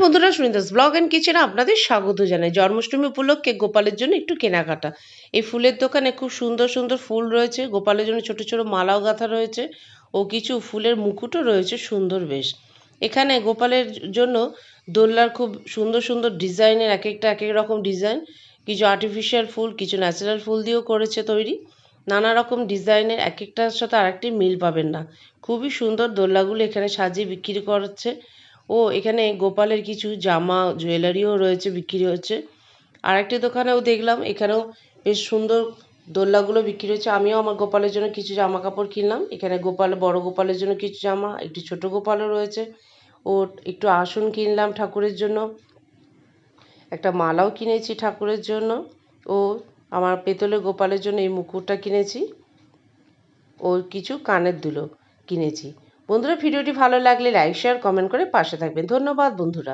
বন্ধুরা, সুনিতাস blog and কিচেনে আপনাদের স্বাগত জানাই। জন্মাষ্টমী উপলক্ষে গোপালের জন্য একটু কেনাকাটা। এই ফুলের দোকানে খুব সুন্দর সুন্দর ফুল রয়েছে। গোপালের জন্য ছোট ছোট মালাও গাঁথা রয়েছে ও কিছু ফুলের মুকুটও রয়েছে সুন্দর বেশ। এখানে গোপালের জন্য দোলনার খুব সুন্দর সুন্দর ডিজাইনের এক একটা এক এক রকম ডিজাইন। কিছু আর্টিফিশিয়াল ফুল, কিছু ন্যাচারাল ফুল দিয়েও করেছে তৈরি। নানা রকম ডিজাইনের এক একটার সাথে আরেকটি মিল পাবেন না। খুবই সুন্দর দোলনাগুলো এখানে সাজিয়ে বিক্রি করছে। ও এখানে গোপালের কিছু জামা জুয়েলারিও রয়েছে, বিক্রি হচ্ছে। আরেকটি দোকানেও দেখলাম, এখানেও বেশ সুন্দর দোলনাগুলো বিক্রি হচ্ছে। আমিও আমার গোপালের জন্য কিছু জামা কাপড় কিনলাম। এখানে বড় গোপালের জন্য কিছু জামা, একটি ছোট গোপালও রয়েছে। ও একটু আসন কিনলাম ঠাকুরের জন্য, একটা মালাও কিনেছি ঠাকুরের জন্য। ও আমার পেতলের গোপালের জন্য এই মুকুটটা কিনেছি। ও কিছু কানের দুলও কিনেছি। বন্ধুরা, ভিডিওটি ভালো লাগলে লাইক শেয়ার কমেন্ট করে পাশে থাকবেন। ধন্যবাদ বন্ধুরা।